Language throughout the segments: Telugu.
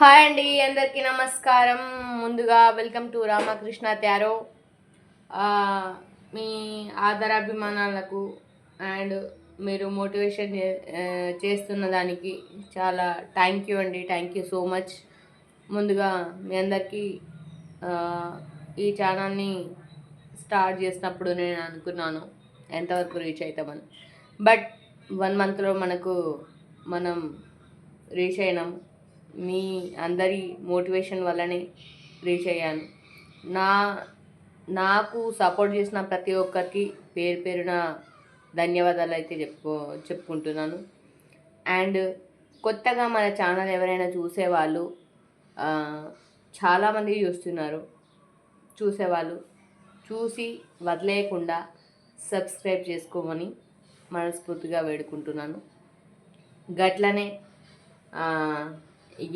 హాయ్ అండి, అందరికీ నమస్కారం. ముందుగా వెల్కమ్ టు రామకృష్ణ త్యారో. మీ ఆదరాభిమానాలకు అండ్ మీరు మోటివేషన్ చేస్తున్న దానికి చాలా థ్యాంక్ యూ అండి. Thank you so much. ముందుగా మీ అందరికీ ఈ ఛానల్ని స్టార్ట్ చేసినప్పుడు నేను అనుకున్నాను ఎంతవరకు రీచ్ అవుతామని. బట్ 1 మంత్లో మనం రీచ్ అయినాం. మీ అందరి మోటివేషన్ వల్లనే రీచ్ అయ్యాను. నాకు సపోర్ట్ చేసిన ప్రతి ఒక్కరికి పేరు పేరున ధన్యవాదాలు అయితే చెప్పుకుంటున్నాను. అండ్ కొత్తగా మన ఛానల్ ఎవరైనా చూసేవాళ్ళు చాలామంది చూసేవాళ్ళు చూసి వదిలేయకుండా సబ్స్క్రైబ్ చేసుకోమని మనస్ఫూర్తిగా వేడుకుంటున్నాను. గట్లనే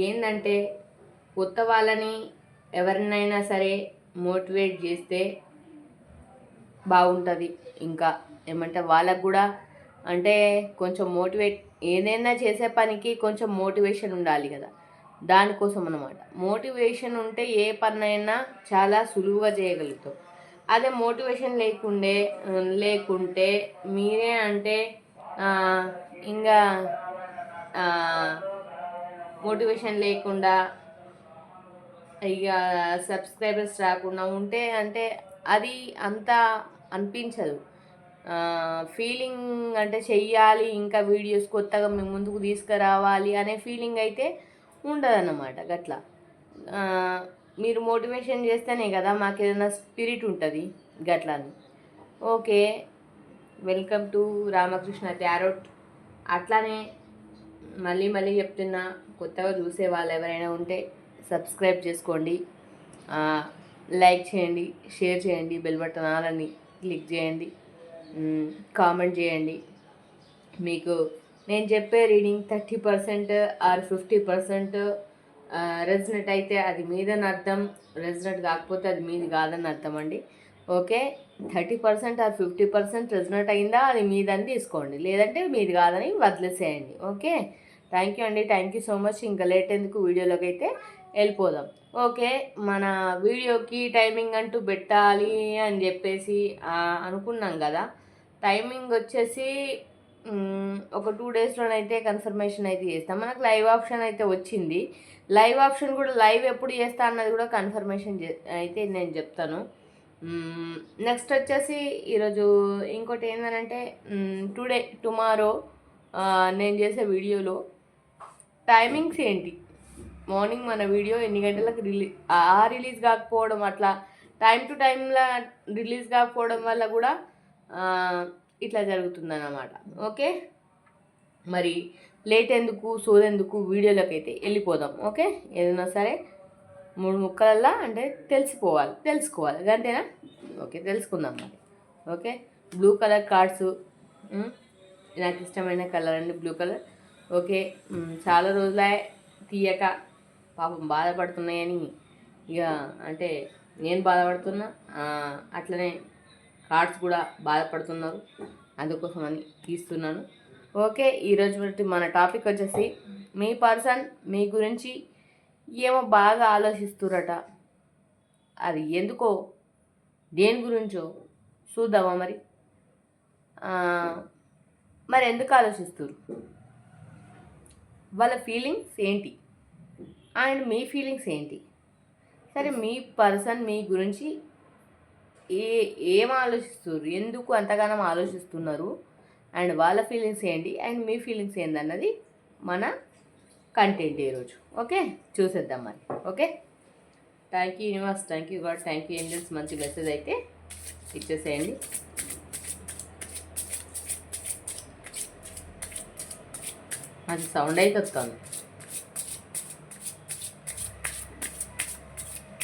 ఏంటంటే కొత్త వాళ్ళని ఎవరినైనా సరే మోటివేట్ చేస్తే బాగుంటుంది. ఇంకా ఏమంటే వాళ్ళకు కూడా అంటే కొంచెం ఏదైనా చేసే పనికి కొంచెం మోటివేషన్ ఉండాలి కదా, దానికోసం అన్నమాట. మోటివేషన్ ఉంటే ఏ పనైనా చాలా సులువుగా చేయగలుగుతాం. అదే మోటివేషన్ లేకుంటే మీరే అంటే ఇంకా మోటివేషన్ లేకుండా ఇక సబ్స్క్రైబర్స్ రాకుండా ఉంటే అంటే అది అంత అనిపించదు. ఫీలింగ్ అంటే చెయ్యాలి, ఇంకా వీడియోస్ కొత్తగా మేము ముందుకు తీసుకురావాలి అనే ఫీలింగ్ అయితే ఉండదన్నమాట. గట్లా మీరు మోటివేషన్ చేస్తేనే కదా మాకు ఏదైనా స్పిరిట్ ఉంటుంది. గట్లా అని. ఓకే, వెల్కమ్ టు రామకృష్ణ త్యారోట్. అట్లానే మళ్ళీ చెప్తున్నా, కొత్తగా చూసే వాళ్ళు ఎవరైనా ఉంటే సబ్స్క్రైబ్ చేసుకోండి, లైక్ చేయండి, షేర్ చేయండి, బెల్ బటన్ ఆలని క్లిక్ చేయండి, కామెంట్ చేయండి. మీకు నేను చెప్పే రీడింగ్ 30% ఆర్ 50% రెజనేట్ అయితే అది మీదని అర్థం, రెజనేట్ కాకపోతే అది మీది కాదని అర్థం అండి. ఓకే, 30% ఆర్ 50% రెజనేట్ అయిందా అది మీదని తీసుకోండి, లేదంటే మీది కాదని వదిలేసేయండి. ఓకే, థ్యాంక్ యూ అండి. Thank you so much. ఇంకా లేట్ ఎందుకు, వీడియోలోకి అయితే వెళ్ళిపోదాం. ఓకే, మన వీడియోకి టైమింగ్ అంటూ పెట్టాలి అని చెప్పేసి అనుకున్నాం కదా. టైమింగ్ వచ్చేసి ఒక 2 డేస్లోనైతే కన్ఫర్మేషన్ అయితే చేస్తాం. మనకు లైవ్ ఆప్షన్ అయితే వచ్చింది. లైవ్ ఆప్షన్ కూడా లైవ్ ఎప్పుడు చేస్తా అన్నది కూడా కన్ఫర్మేషన్ అయితే నేను చెప్తాను. నెక్స్ట్ వచ్చేసి ఈరోజు ఇంకోటి ఏంటంటే టుమారో నేను చేసే వీడియోలో టైమింగ్స్ ఏంటి, మార్నింగ్ మన వీడియో ఎన్ని గంటలకు రిలీజ్ కాకపోవడం, అట్లా టైం టు టైంలో రిలీజ్ కాకపోవడం వల్ల కూడా ఇట్లా జరుగుతుందన్నమాట. ఓకే, మరి లేట్ ఎందుకు, సోదెందుకు, వీడియోలోకి అయితే వెళ్ళిపోదాం. ఓకే, ఏదైనా సరే 3 ముక్కలల్లా అంటే తెలుసుకోవాలి అంతేనా. ఓకే, తెలుసుకుందాం మరి. ఓకే, బ్లూ కలర్ కార్డ్స్ నాకు ఇష్టమైన కలర్ అండి, బ్లూ కలర్. ఓకే, చాలా రోజులే తీయక పాపం బాధపడుతున్నాయని ఇక అంటే నేను బాధపడుతున్నా, అట్లనే కార్డ్స్ కూడా బాధపడుతున్నారు, అందుకోసమని తీస్తున్నాను. ఓకే, ఈరోజు మన టాపిక్ వచ్చేసి మీ పర్సన్ మీ గురించి ఏమో బాగా ఆలోచిస్తురట. అది ఎందుకో, దేని గురించో చూద్దామా మరి ఎందుకు ఆలోచిస్తున్నారు, వాళ్ళ ఫీలింగ్స్ ఏంటి అండ్ మీ ఫీలింగ్స్ ఏంటి. సరే, మీ పర్సన్ మీ గురించి ఏం ఆలోచిస్తున్నారు, ఎందుకు అంతగానం ఆలోచిస్తున్నారు, అండ్ వాళ్ళ ఫీలింగ్స్ ఏంటి అండ్ మీ ఫీలింగ్స్ ఏంటన్నది మన కంటెంట్ ఈరోజు. ఓకే, చూసేద్దాం మరి. Okay, thank you universe, thank you God, thank you angels. మంచి మెసేజ్ అయితే ఇచ్చేసేయండి. మంచి సౌండ్ అయితే వస్తుంది.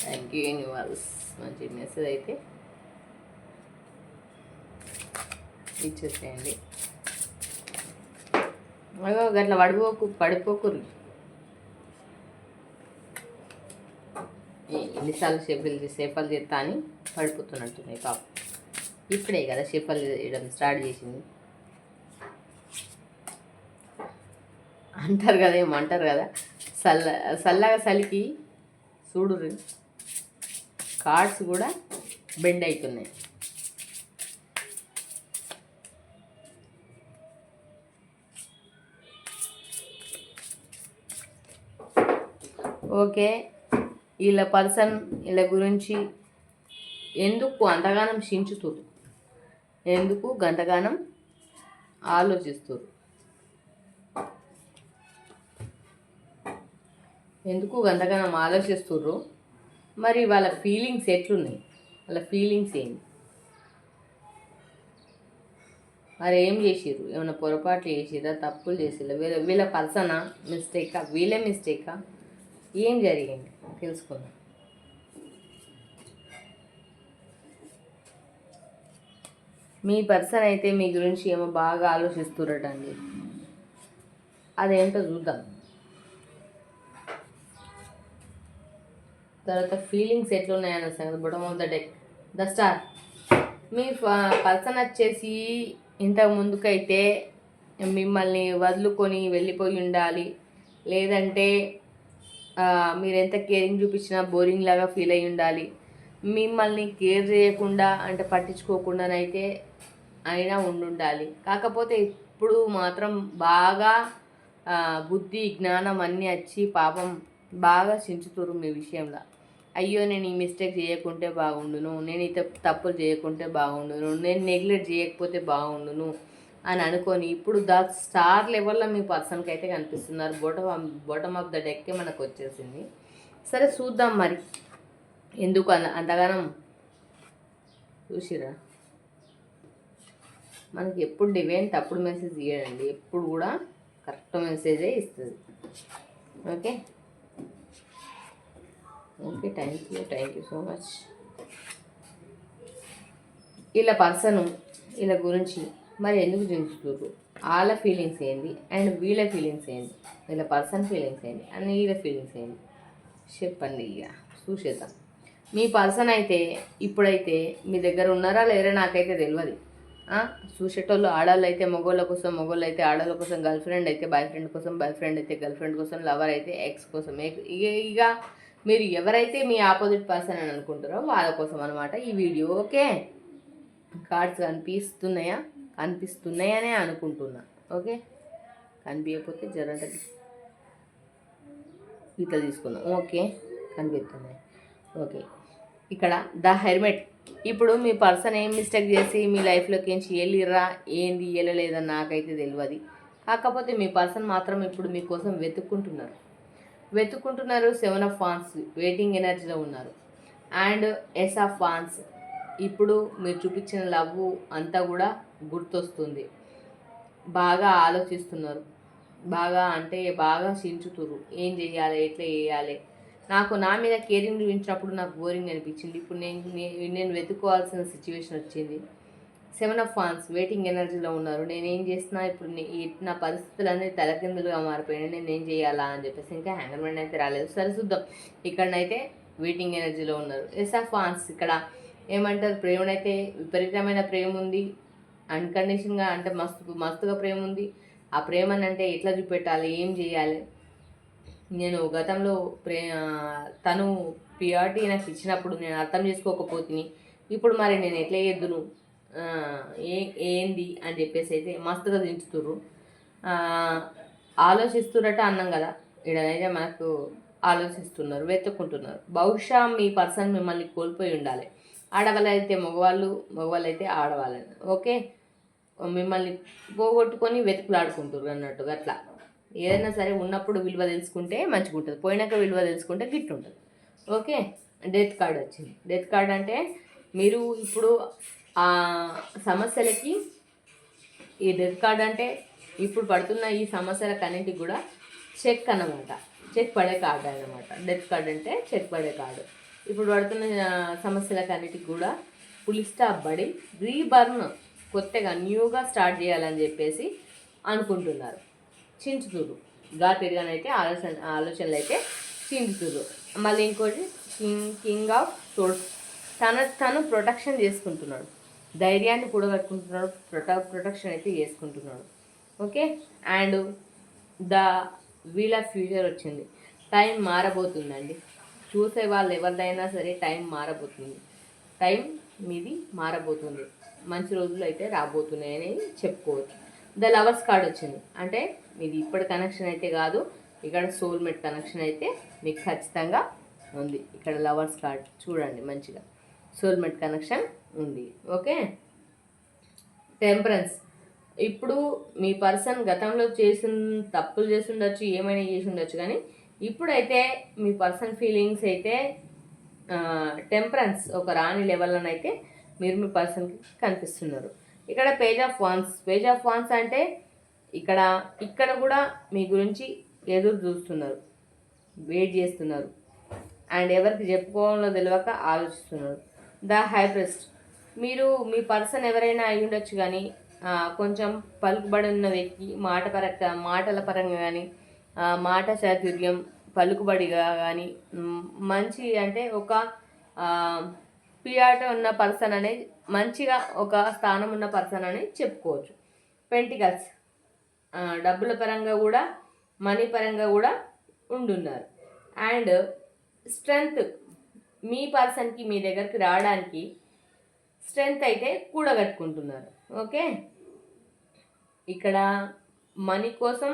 థ్యాంక్ యూ యూనివర్స్, మంచి మెసేజ్ అయితే ఇచ్చేసేయండి. గట్లా పడిపోకుర్రి. ఎన్నిసార్లు షేఫాలు చేస్తా అని పడిపోతున్నట్టున్నాయి పాపం. ఇప్పుడే కదా షేఫాలు చేయడం స్టార్ట్ చేసింది. అంటారు కదా, చల్ల చల్లగా చలికి చూడు కార్డ్స్ కూడా బెండ్ అవుతున్నాయి. ఓకే, వీళ్ళ పర్సన్ వీళ్ళ గురించి ఎందుకు అంతగానం చించుతురు, ఎందుకు గంతగానం ఆలోచిస్తురు, ఎందుకు గంతగానం ఆలోచిస్తుర్రు, మరి వాళ్ళ ఫీలింగ్స్ ఎట్లున్నాయి, వాళ్ళ ఫీలింగ్స్ ఏంటి, మరి ఏం చేసిర్రు, ఏమైనా పొరపాట్లు చేసిర్రా, తప్పులు చేసిర్రా, వీళ్ళ పర్సనా మిస్టేకా, వీళ్ళే మిస్టేకా, ఏం జరిగింది తెలుసుకుందాం. మీ పర్సన్ అయితే మీ గురించి ఏమో బాగా ఆలోచిస్తురటండి, అదేంటో చూద్దాం. తర్వాత ఫీలింగ్స్ ఎట్లున్నాయన్న సంగతి bottom of the deck, the star. Me person వచ్చేసి ఇంతకు ముందుకైతే మిమ్మల్ని వదులుకొని వెళ్ళిపోయి ఉండాలి, లేదంటే మీరు ఎంత కేరింగ్ చూపించినా బోరింగ్ లాగా ఫీల్ అయి ఉండాలి, మిమ్మల్ని కేర్ చేయకుండా అంటే పట్టించుకోకుండానైతే అయినా ఉండాలి. కాకపోతే ఇప్పుడు మాత్రం బాగా బుద్ధి జ్ఞానం అన్నీ వచ్చి పాపం బాగా చించుతురు మీ విషయంలో. అయ్యో నేను ఈ మిస్టేక్ చేయకుంటే బాగుండును, నేను ఈ తప్పులు చేయకుంటే బాగుండును, నేను నెగ్లెక్ట్ చేయకపోతే బాగుండును అని అనుకొని ఇప్పుడు స్టార్ లెవెల్లో మీ పర్సన్కి అయితే కనిపిస్తున్నారు. బాటమ్ ఆఫ్ ద డెక్కే మనకు వచ్చేసింది. సరే చూద్దాం మరి ఎందుకు అంతగానం చూసిరా. మనకి ఎప్పుడు డివైన్ తప్పుడు మెసేజ్ ఇవ్వడండి, ఎప్పుడు కూడా కరెక్ట్ మెసేజే ఇస్తుంది. Okay okay, thank you so much. వీళ్ళ పర్సను వీళ్ళ గురించి మరి ఎందుకు చించుతుర్రు, వాళ్ళ ఫీలింగ్స్ ఏంది అండ్ వీళ్ళ ఫీలింగ్స్ ఏంది, వీళ్ళ పర్సన్ ఫీలింగ్స్ ఏంది అండ్ వీళ్ళ ఫీలింగ్స్ ఏంది చెప్పండి. ఇక చూసేద్దాం. మీ పర్సన్ అయితే ఇప్పుడైతే మీ దగ్గర ఉన్నారా లేరా నాకైతే తెలియదు. చూసేటోళ్ళు ఆడవాళ్ళు అయితే మగవాళ్ళ కోసం, మగవాళ్ళు అయితే ఆడవాళ్ళ కోసం, గర్ల్ ఫ్రెండ్ అయితే బాయ్ ఫ్రెండ్ కోసం, బాయ్ ఫ్రెండ్ అయితే గర్ల్ ఫ్రెండ్ కోసం, లవర్ అయితే ఎక్స్ కోసం. ఇక మీరు ఎవరైతే మీ ఆపోజిట్ పర్సన్ అని అనుకుంటారో వాళ్ళ కోసం అనమాట ఈ వీడియో. ఓకే, కార్డ్స్ కనిపిస్తున్నాయనే అనుకుంటున్నా. ఓకే, కనిపించకపోతే జరంట ఇట్లా తీసుకుందాం. ఓకే, కనిపిస్తున్నాయి. ఓకే, ఇక్కడ ద హెర్మెట్. ఇప్పుడు మీ పర్సన్ ఏం మిస్టేక్ చేసి మీ లైఫ్లోకి ఏంచి వెళ్ళిర్రా ఏంది వెళ్ళలేదని నాకైతే తెలియదు. కాకపోతే మీ పర్సన్ మాత్రం ఇప్పుడు మీకోసం వెతుక్కుంటున్నారు. 7 ఆఫ్ వాన్స్ వెయిటింగ్ ఎనర్జీలో ఉన్నారు. అండ్ ఎస్ ఆఫ్ వాన్స్, ఇప్పుడు మీరు చూపించిన లవ్ అంతా కూడా గుర్తొస్తుంది. బాగా ఆలోచిస్తున్నారు, బాగా అంటే బాగా చించుతురు, ఏం చేయాలి, ఎట్లా చేయాలి. నా మీద కేరింగ్ చూపించినప్పుడు నాకు బోరింగ్ అనిపించింది, ఇప్పుడు నేను వెతుక్కోవాల్సిన సిచ్యువేషన్ వచ్చింది. 7 ఆఫ్ వాన్స్ వెయిటింగ్ ఎనర్జీలో ఉన్నారు. నేనేం చేసినా ఇప్పుడు నా పరిస్థితులన్నీ తలకిందులుగా మారిపోయినాయి, నేను ఏం చేయాలా అని చెప్పేసి ఇంకా హ్యాంగర్మెంట్ అయితే రాలేదు. సరే చూద్దాం. ఇక్కడనైతే వెయిటింగ్ ఎనర్జీలో ఉన్నారు. ఎస్ ఆఫ్ వాన్స్ ఇక్కడ ఏమంటారు, ప్రేమనైతే విపరీతమైన ప్రేమ ఉంది, అన్కండిషన్గా అంటే మస్తుగా ప్రేమ ఉంది. ఆ ప్రేమని అంటే ఎట్లా చూపెట్టాలి, ఏం చేయాలి. నేను గతంలో తను ప్రియారిటీ నాకు ఇచ్చినప్పుడు నేను అర్థం చేసుకోకపోతుంది, ఇప్పుడు మరి నేను ఎట్లా చేద్దును ఏంది అని చెప్పేసి అయితే మస్తుగా దించుతుర్రు. ఆలోచిస్తున్నట్టు అన్నాం కదా, ఇక్కడనైతే మనకు ఆలోచిస్తున్నారు, వెతుక్కుంటున్నారు. బహుశా మీ పర్సన్ మిమ్మల్ని కోల్పోయి ఉండాలి. ఆడవాళ్ళు అయితే మగవాళ్ళు అయితే ఆడవాళ్ళని. ఓకే, మిమ్మల్ని పోగొట్టుకొని వెతుకులాడుకుంటారు అన్నట్టుగా. అట్లా ఏదైనా సరే ఉన్నప్పుడు విలువ తెలుసుకుంటే మంచిగా ఉంటుంది, పోయినాక విలువ తెలుసుకుంటే గిట్టు ఉంటుంది. ఓకే, డెత్ కార్డ్ వచ్చింది. డెత్ కార్డ్ అంటే మీరు ఇప్పుడు ఆ సమస్యలకి, ఈ డెత్ కార్డ్ అంటే ఇప్పుడు పడుతున్న ఈ సమస్యలకన్నింటికి కూడా చెక్ అన్నమాట, చెక్ పడే కార్డు అన్నమాట. డెత్ కార్డ్ అంటే చెక్ పడే కార్డు. ఇప్పుడు పడుతున్న సమస్యలకన్నిటికి కూడా ఫుల్ స్టాప్ పడి రీబర్న్, కొత్తగా న్యూగా స్టార్ట్ చేయాలని చెప్పేసి అనుకుంటున్నారు. చించుతురు గాటిగానైతే ఆలోచనలు అయితే చించుతురు. మళ్ళీ ఇంకోటి కింగ్ ఆఫ్ సోర్స్, తను ప్రొటెక్షన్ చేసుకుంటున్నాడు, ధైర్యాన్ని కూడగట్టుకుంటున్నాడు, ప్రొటెక్షన్ అయితే చేసుకుంటున్నాడు. Okay, and the wheel of future వచ్చింది. టైం మారబోతుందండి. చూసే వాళ్ళు ఎవరిదైనా సరే టైం మారబోతుంది. టైం మీది మారబోతుంది. మంచి రోజులు అయితే రాబోతున్నాయి అనేది చెప్పుకోవచ్చు. ద లవర్స్ కార్డ్ వచ్చింది అంటే మీది ఇప్పటి కనెక్షన్ అయితే కాదు, ఇక్కడ సోల్మేట్ కనెక్షన్ అయితే మీకు ఖచ్చితంగా ఉంది. ఇక్కడ లవర్స్ కార్డ్ చూడండి, మంచిగా సోల్మేట్ కనెక్షన్ ఉంది. ఓకే. టెంపరెన్స్, ఇప్పుడు మీ పర్సన్ గతంలో చేసిన తప్పులు చేసి ఉండొచ్చు, ఏమైనా చేసి ఉండొచ్చు, కానీ ఇప్పుడైతే మీ పర్సన్ ఫీలింగ్స్ అయితే టెంపరెన్స్ ఒక రాని లెవెల్లోనైతే మీరు మీ పర్సన్కి కనిపిస్తున్నారు. ఇక్కడ page of Vance. Page of Vance అంటే ఇక్కడ కూడా మీ గురించి ఎదురు చూస్తున్నారు, వెయిట్ చేస్తున్నారు, అండ్ ఎవరికి చెప్పుకోవాలో తెలియక ఆలోచిస్తున్నారు. ద హైబ్రిస్ట్, మీరు మీ పర్సన్ ఎవరైనా అయి ఉండొచ్చు, కానీ కొంచెం పలుకుబడి ఉన్న వ్యక్తి, మాటల పరంగా కానీ మాట చాతుర్యం, పలుకుబడిగా కానీ మంచి అంటే ఒక పియాట ఉన్న పర్సన్ అనేది, మంచిగా ఒక స్థానం ఉన్న పర్సన్ అనేది చెప్పుకోవచ్చు. పెంటికల్స్, డబ్బుల పరంగా కూడా మనీ పరంగా కూడా ఉండున్నారు. అండ్ స్ట్రెంగ్త్, మీ పర్సన్కి మీ దగ్గరికి రావడానికి స్ట్రెంగ్త్ అయితే కూడగట్టుకుంటున్నారు. ఓకే. ఇక్కడ మనీ కోసం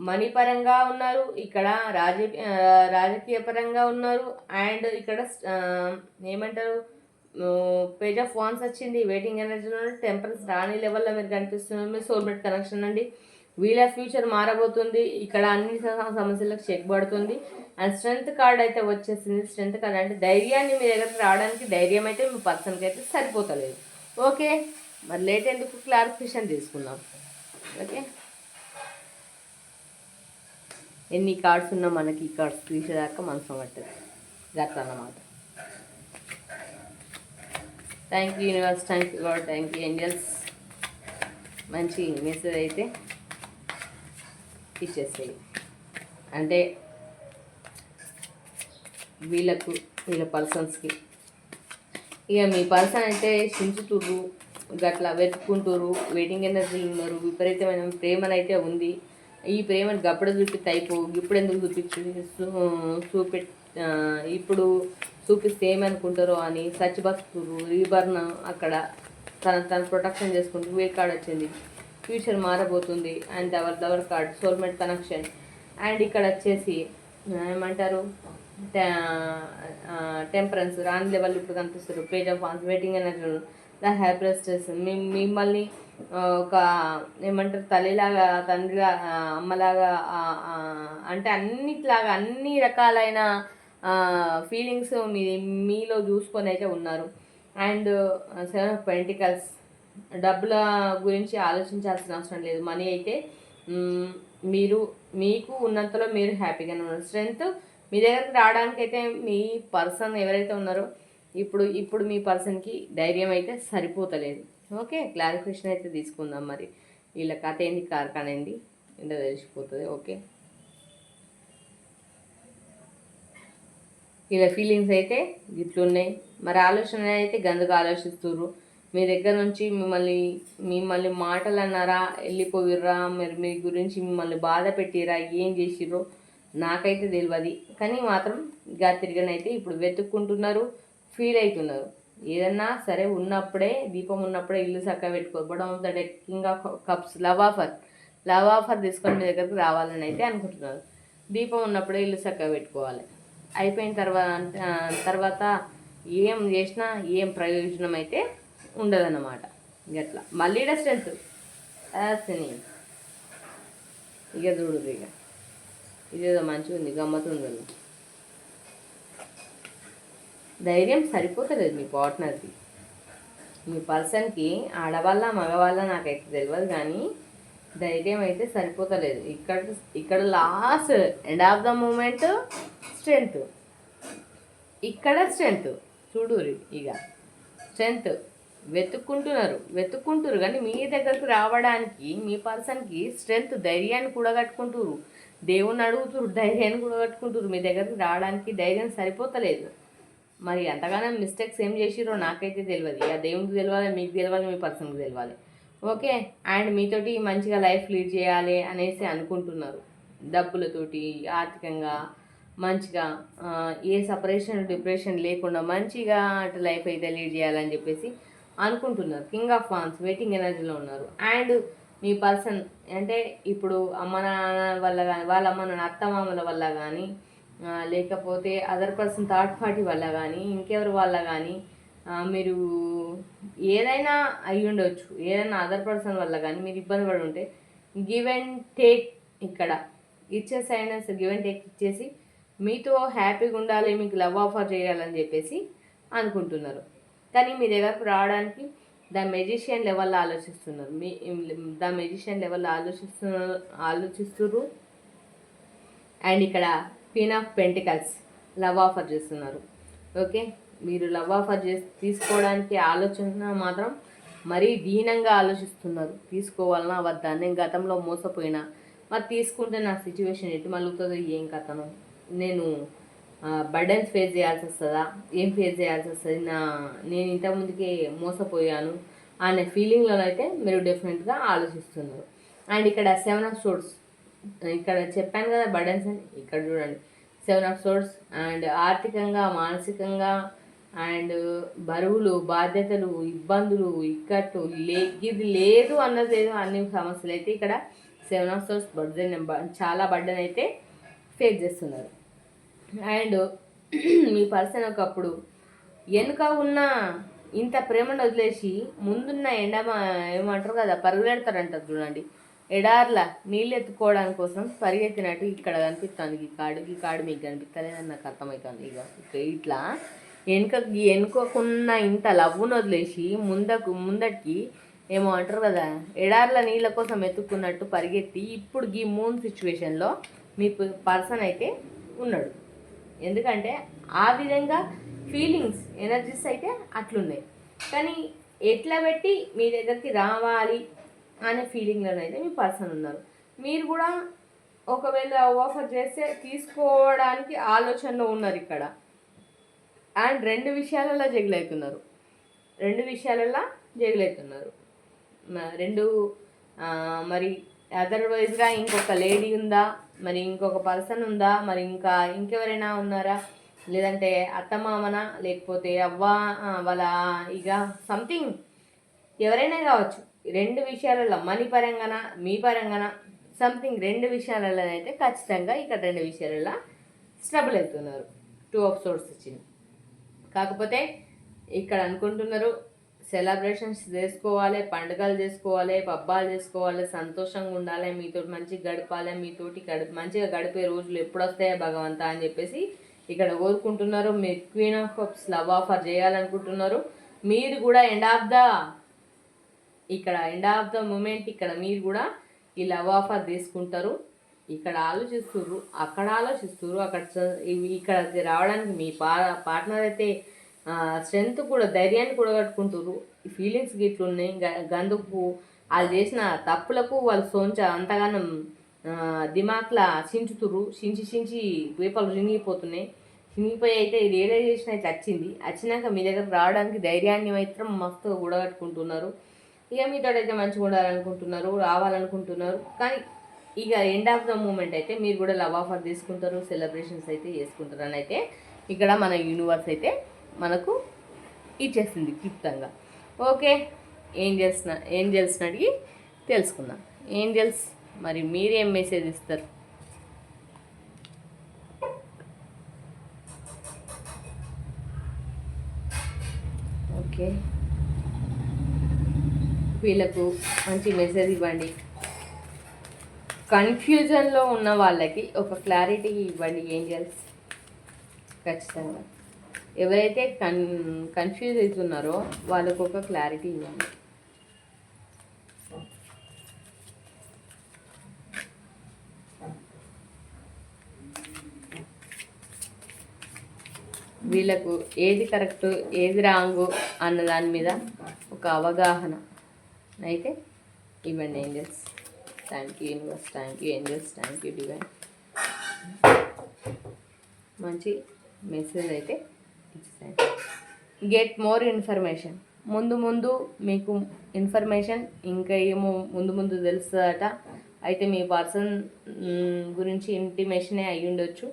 మనీ పరంగా ఉన్నారు, ఇక్కడ రాజకీయ పరంగా ఉన్నారు, అండ్ ఇక్కడ ఏమంటారు పేజ్ ఆఫ్ వాన్స్ వచ్చింది. వెయిటింగ్ ఎనర్జీలో టెంపరెన్స్ రాని లెవెల్లో మీరు కనిపిస్తున్నారు. మీ సోల్మేట్ కనెక్షన్ అండి. వీళ్ళ ఫ్యూచర్ మారబోతుంది. ఇక్కడ అన్ని సమస్యలకు చెక్ పడుతుంది. అండ్ స్ట్రెంగ్త్ కార్డ్ అయితే వచ్చేసింది. స్ట్రెంగ్త్ కార్డ్ అంటే ధైర్యాన్ని మీ దగ్గరకు రావడానికి ధైర్యం అయితే మీ పర్సన్కి అయితే సరిపోతలేదు. ఓకే, మరి లేట్ ఎందుకు, క్లారిఫికేషన్ తీసుకుందాం. ఓకే, ఎన్ని కార్డ్స్ ఉన్నా మనకి ఈ కార్డ్స్ తీసేదాకా మనసు పట్టదు, గట్లా అన్నమాట. Thank you universe, thank you God, thank you angels. మంచి మెసేజ్ అయితే ఇచ్చేస్తాయి. అంటే వీళ్ళ పర్సన్స్కి ఇక మీ పర్సన్ అయితే చించుతుర్రు, గట్లా వెతుక్కుంటారు, వెయిటింగ్ ఎనర్జీలు ఉన్నారు, విపరీతమైన ప్రేమనైతే ఉంది. ఈ ప్రేమను గప్పుడు చూపిస్తే అయిపోవు, ఇప్పుడు ఎందుకు ఇప్పుడు చూపిస్తే ఏమనుకుంటారో అని బతుకుతురు, రీబర్న్ అక్కడ తన ప్రొటెక్షన్ చేసుకుంటూ వే కార్డ్ వచ్చింది. ఫ్యూచర్ మారబోతుంది. అండ్ దవర్ కార్డ్ సోల్మేట్ కనెక్షన్. అండ్ ఇక్కడ వచ్చేసి ఏమంటారు టెంపరెన్స్ రాని లెవెల్ ఇప్పుడు కనిపిస్తారు. Page of wands, waiting energy, the happiness. మిమ్మల్ని ఒక ఏమంటారు తల్లిలాగా, తండ్రిగా, అమ్మలాగా, అంటే అన్నిట్లాగా అన్ని రకాలైన ఫీలింగ్స్ మీలో చూసుకొని అయితే ఉన్నారు. అండ్ 7 ఆఫ్ పెంటికల్స్, డబ్బుల గురించి ఆలోచించాల్సిన అవసరం లేదు. మనీ అయితే మీకు ఉన్నంతలో మీరు హ్యాపీగానే ఉన్నారు. స్ట్రెంగ్త్ మీ దగ్గరికి రావడానికి అయితే మీ పర్సన్ ఎవరైతే ఉన్నారో ఇప్పుడు మీ పర్సన్కి ధైర్యం అయితే సరిపోతలేదు. ఓకే, క్లారిఫికేషన్ అయితే తీసుకుందాం. మరి వీళ్ళ కథ ఏంది, కార్ఖానేంది ఏంటో తెలిసిపోతుంది. ఓకే, వీళ్ళ ఫీలింగ్స్ అయితే ఇట్లున్నాయి. మరి ఆలోచన అయితే గందుగా ఆలోచిస్తుర్రు. మీ దగ్గర నుంచి మిమ్మల్ని మాటలు అన్నారా, వెళ్ళిపోయిర్రా, మరి మీ గురించి మిమ్మల్ని బాధ పెట్టిరా, ఏం చేసిర్రో నాకైతే తెలియదు. కానీ మాత్రం తిరిగనైతే ఇప్పుడు వెతుక్కుంటున్నారు, ఫీల్ అవుతున్నారు. ఏదన్నా సరే ఉన్నప్పుడే, దీపం ఉన్నప్పుడే ఇల్లు చక్కగా పెట్టుకోవడం. Of the deck, king of cups, love offer తీసుకొని మీ దగ్గరకు రావాలని అయితే అనుకుంటున్నారు. దీపం ఉన్నప్పుడే ఇల్లు చక్కగా పెట్టుకోవాలి. అయిపోయిన తర్వాత ఏం చేసినా ఏం ప్రయోజనం అయితే ఉండదన్నమాట. గట్లా మళ్ళీ స్ట్రెంత్ ఇక చూడు, ఇక ఇదేదో మంచిగా ఉంది, గమ్మతుంది. ధైర్యం సరిపోతలేదు మీ పార్ట్నర్కి. మీ పర్సన్కి ఆడవాళ్ళ మగవాళ్ళ నాకైతే తెలియదు, కానీ ధైర్యం అయితే సరిపోతలేదు. ఇక్కడ last end of the moment strength, ఇక్కడ స్ట్రెంత్ చూడు. ఇక స్ట్రెంత్ వెతుక్కుంటారు కానీ మీ దగ్గరకు రావడానికి మీ పర్సన్కి స్ట్రెంత్, ధైర్యాన్ని కూడా కట్టుకుంటారు. దేవుణ్ణి అడుగుతురు, ధైర్యాన్ని కూడా కట్టుకుంటారు. మీ దగ్గరకు రావడానికి ధైర్యం సరిపోతలేదు. మరి అంతగానో మిస్టేక్స్ ఏం చేసిరో నాకైతే తెలియదు. ఇక దేవునికి తెలియాలి, మీకు తెలియాలి, మీ పర్సన్కి తెలియాలి. ఓకే, అండ్ మీతోటి మంచిగా లైఫ్ లీడ్ చేయాలి అనేసి అనుకుంటున్నారు. డబ్బులతోటి ఆర్థికంగా మంచిగా ఏ సపరేషన్ డిప్రెషన్ లేకుండా మంచిగా అటు లైఫ్ అయితే లీడ్ చేయాలని చెప్పేసి అనుకుంటున్నారు. కింగ్ ఆఫ్ వాన్స్ వెయిటింగ్ ఎనర్జీలో ఉన్నారు. అండ్ మీ పర్సన్ అంటే ఇప్పుడు అమ్మ నాన్న వల్ల కానీ వాళ్ళ అమ్మ నాన్న అత్తమామల వల్ల కానీ లేకపోతే అదర్ పర్సన్ థర్డ్ పార్టీ వల్ల కానీ ఇంకెవరి వల్ల కానీ మీరు ఏదైనా అయి ఉండొచ్చు. ఏదైనా అదర్ పర్సన్ వల్ల కానీ మీరు ఇబ్బంది పడి ఉంటే గివ్ అండ్ టేక్ ఇక్కడ ఇచ్చేసైనా గివ్ అండ్ టేక్ ఇచ్చేసి మీతో హ్యాపీగా ఉండాలి, మీకు లవ్ ఆఫర్ చేయాలని చెప్పేసి అనుకుంటున్నారు. కానీ మీ దగ్గరకు రావడానికి ద మెజిషియన్ లెవెల్లో ఆలోచిస్తున్నారు. ద మెజిషియన్ లెవెల్లో ఆలోచిస్తున్నారు. అండ్ ఇక్కడ queen of pentacles love offer చేస్తున్నారు. ఓకే, మీరు లవ్ ఆఫర్ తీసుకోవడానికి ఆలోచన మాత్రం మరీ దీనంగా ఆలోచిస్తున్నారు. తీసుకోవాలన్నా వద్దా, నేను గతంలో మోసపోయినా, మరి తీసుకుంటే నా సిచ్యువేషన్ ఎటు మలుగుతుందో, ఏం కథను, నేను బర్డెన్స్ ఫేస్ చేయాల్సి వస్తుందా, ఏం ఫేస్ చేయాల్సి వస్తుంది, నేను ఇంతకుముందుకే మోసపోయాను అనే ఫీలింగ్లోనైతే మీరు డెఫినెట్గా ఆలోచిస్తున్నారు. అండ్ ఇక్కడ 7 ఆఫ్ సోర్డ్స్, ఇక్కడ చెప్పాను కదా బర్డెన్స్ అని, ఇక్కడ చూడండి 7 ఆఫ్ సోర్డ్స్. అండ్ ఆర్థికంగా మానసికంగా అండ్ బరువులు బాధ్యతలు ఇబ్బందులు ఇక్కట్టు ఇది లేదు అన్నది లేదు, అన్ని సమస్యలు అయితే ఇక్కడ 7 ఆఫ్ సోర్డ్స్ చాలా బర్డెన్ అయితే ఫేస్ చేస్తున్నారు. అండ్ మీ పర్సన్ ఒకప్పుడు వెనుక ఉన్న ఇంత ప్రేమను వదిలేసి ముందున్న ఏమంటారు కదా పరుగులెడతారంటారు చూడండి, ఎడార్ల నీళ్ళు ఎత్తుకోవడానికి కోసం పరిగెత్తినట్టు ఇక్కడ కనిపిస్తుంది. ఈ కాడు మీకు కనిపిస్తలేదని నాకు అర్థమవుతుంది. ఇక ఇట్లా వెనుకకున్న ఇంత లవ్వును వదిలేసి ముందటికి ఏమో అంటారు కదా ఎడార్ల నీళ్ళ కోసం ఎత్తుక్కున్నట్టు పరిగెత్తి ఇప్పుడు ఈ మూన్ సిచ్యువేషన్లో మీ పర్సన్ అయితే ఉన్నాడు. ఎందుకంటే ఆ విధంగా ఫీలింగ్స్ ఎనర్జీస్ అయితే అట్లున్నాయి. కానీ ఎట్లా పెట్టి మీ దగ్గరికి రావాలి అనే ఫీలింగ్లోనైతే మీ పర్సన్ ఉన్నారు. మీరు కూడా ఒకవేళ ఆఫర్ చేస్తే తీసుకోవడానికి ఆలోచనలో ఉన్నారు ఇక్కడ. అండ్ రెండు విషయాలలో జగిలవుతున్నారు. మరి అదర్వైజ్గా ఇంకొక లేడీ ఉందా, మరి ఇంకొక పర్సన్ ఉందా, మరి ఇంకెవరైనా ఉన్నారా, లేదంటే అత్తమామన, లేకపోతే అవ్వ వాళ్ళ ఇక సంథింగ్ ఎవరైనా కావచ్చు. రెండు విషయాలలో మనీ పరంగాన మీ పరంగాన సంథింగ్ రెండు విషయాలలో అయితే ఖచ్చితంగా ఇక్కడ రెండు విషయాలలో స్ట్రబుల్ అవుతున్నారు. 2 ఆఫ్ సోర్స్ ఇచ్చింది. కాకపోతే ఇక్కడ అనుకుంటున్నారు సెలబ్రేషన్స్ చేసుకోవాలి, పండుగలు చేసుకోవాలి, పబ్బాలు చేసుకోవాలి, సంతోషంగా ఉండాలి, మీతో మంచిగా గడపాలి, మీతోటి మంచిగా గడిపే రోజులు ఎప్పుడు వస్తాయో భగవంతా అని చెప్పేసి ఇక్కడ కోరుకుంటున్నారు. మీరు queen of cups love offer చేయాలనుకుంటున్నారు. మీరు కూడా ఎండ్ ఆఫ్ ద మూమెంట్ ఇక్కడ మీరు కూడా ఈ లవ్ ఆఫర్ తీసుకుంటారు. ఇక్కడ ఆలోచిస్తుర్రు, అక్కడ ఆలోచిస్తుర్రు, ఇక్కడ రావడానికి మీ పార్ట్నర్ అయితే స్ట్రెంత్ కూడా ధైర్యాన్ని కూడా కట్టుకుంటారు. ఈ ఫీలింగ్స్ గిట్లు ఉన్నాయి. గందుకు వాళ్ళు చేసిన తప్పులకు వాళ్ళు అంతగానం దిమాక్లా చించుతురు. చించి పేపర్లు చినిగిపోయి అయితే రియలైజేషన్ అయితే వచ్చినాక మీ దగ్గరకు రావడానికి ధైర్యాన్ని మాత్రం మస్తుగా కూడగట్టుకుంటున్నారు. ఇక మీతో అయితే మంచిగా ఉండాలనుకుంటున్నారు, రావాలనుకుంటున్నారు. కానీ ఇక ఎండ్ ఆఫ్ ద మూమెంట్ అయితే మీరు కూడా లవ్ ఆఫర్ తీసుకుంటారు, సెలబ్రేషన్స్ అయితే చేసుకుంటారు అని అయితే ఇక్కడ మన యూనివర్స్ అయితే మనకు ఇచ్చేసింది క్లుప్తంగా. ఓకే, ఏంజల్స్ని అడిగి తెలుసుకుందాం. ఏంజల్స్ మరి మీరేం మెసేజ్ ఇస్తారు? ఓకే, వీళ్ళకు మంచి మెసేజ్ ఇవ్వండి. కన్ఫ్యూజన్లో ఉన్న వాళ్ళకి ఒక క్లారిటీ ఇవ్వండి ఏంజల్స్. ఖచ్చితంగా ఎవరైతే కన్ఫ్యూజ్ అవుతున్నారో వాళ్ళకు ఒక క్లారిటీ ఇవ్వండి. వీళ్ళకు ఏది కరెక్ట్ ఏది రాంగు అన్న దాని మీద ఒక అవగాహన అయితే ఇవ్వండి angels. Thank you universe, thank you angels, thank you divine. మంచి మెసేజ్ అయితే ఇచ్చేసాను. Get more information. ముందు మీకు ఇన్ఫర్మేషన్ ఇంకా ఏమో ముందు తెలుస్తుందట. అయితే మీ పర్సన్ గురించి ఇంటిమేషనే అయ్యి ఉండొచ్చు.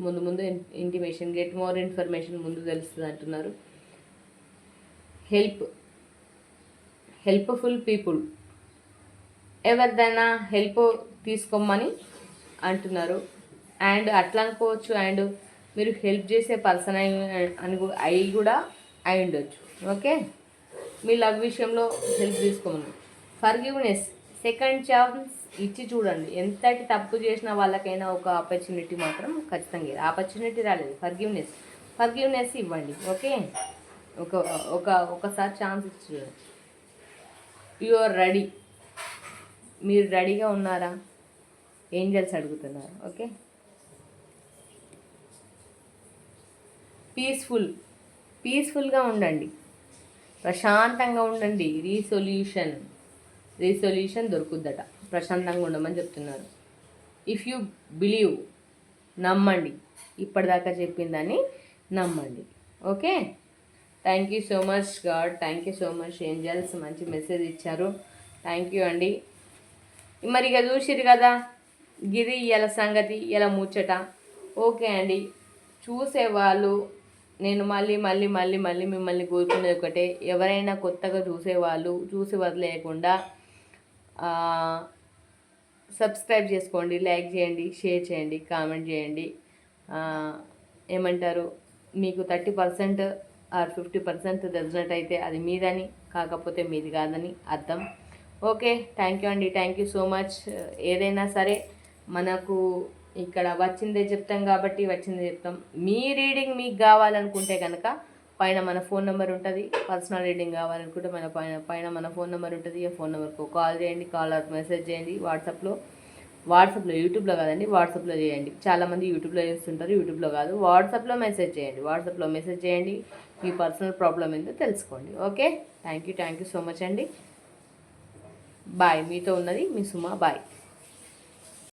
ముందు ముందు ఇంటిమేషన్, గెట్ మోర్ ఇన్ఫర్మేషన్ ముందు తెలుస్తుంది అంటున్నారు. హెల్ప్ఫుల్ పీపుల్, ఎవరిదైనా హెల్ప్ తీసుకోమని అంటున్నారు. అండ్ అట్లా అనుకోవచ్చు, అండ్ మీరు హెల్ప్ చేసే పర్సన్ అయి కూడా అయి ఉండొచ్చు. ఓకే, మీ లవ్ విషయంలో హెల్ప్ తీసుకోమని. ఫర్గివ్నెస్, సెకండ్ ఛాన్స్ ఇచ్చి చూడండి. ఎంతటి తప్పు చేసిన వాళ్ళకైనా ఒక ఆపర్చునిటీ మాత్రం ఖచ్చితంగా, ఆపర్చునిటీ రాలేదు, ఫర్గివ్నెస్ ఇవ్వండి. ఓకే, ఒకసారి ఛాన్స్ ఇచ్చి చూడండి. యు ఆర్ రెడీ, మీరు రెడీగా ఉన్నారా? ఏంజల్స్ అడుగుతున్నారు. ఓకే, పీస్ఫుల్గా ఉండండి, ప్రశాంతంగా ఉండండి. రీసొల్యూషన్ దొరుకుద్దట. ప్రశాంతంగా ఉండమని చెప్తున్నారు. ఇఫ్ యూ బిలీవ్, నమ్మండి, ఇప్పటిదాకా చెప్పిందని నమ్మండి. Okay, thank you so much God, thank you so much angels, మంచి మెసేజ్ ఇచ్చారు. థ్యాంక్ యూ అండి. మరి ఇక చూసిరు కదా, గిది ఇలా సంగతి, ఇలా ముచ్చట. ఓకే అండి, చూసేవాళ్ళు నేను మళ్ళీ మిమ్మల్ని కోరుకునేది ఒకటే, ఎవరైనా కొత్తగా చూసేవాళ్ళు చూసి వదిలేయకుండా సబ్స్క్రైబ్ చేసుకోండి, లైక్ చేయండి, షేర్ చేయండి, కామెంట్ చేయండి. ఏమంటారు, మీకు 30% ఆర్ 50% తెలిసినట్టయితే అది మీదని, కాకపోతే మీది కాదని అర్థం. ఓకే, థ్యాంక్ యూ అండి, థ్యాంక్ యూ సో మచ్. ఏదైనా సరే మనకు ఇక్కడ వచ్చిందే చెప్తాం కాబట్టి వచ్చిందే చెప్తాం. మీ రీడింగ్ మీకు కావాలనుకుంటే కనుక పైన మన ఫోన్ నెంబర్ ఉంటుంది. పర్సనల్ రీడింగ్ కావాలనుకుంటే మన పైన మన ఫోన్ నెంబర్ ఉంటుంది. ఆ ఫోన్ నెంబర్కు కాల్ చేయండి, మెసేజ్ చేయండి. వాట్సాప్లో యూట్యూబ్లో కాదండి, వాట్సాప్లో చేయండి. చాలామంది యూట్యూబ్లో చేస్తుంటారు, యూట్యూబ్లో కాదు, వాట్సాప్లో మెసేజ్ చేయండి. మీ పర్సనల్ ప్రాబ్లం ఏంటో తెలుసుకోండి. Okay, thank you so much అండి. బాయ్. మీతో ఉన్నది మీ సుమా. బాయ్.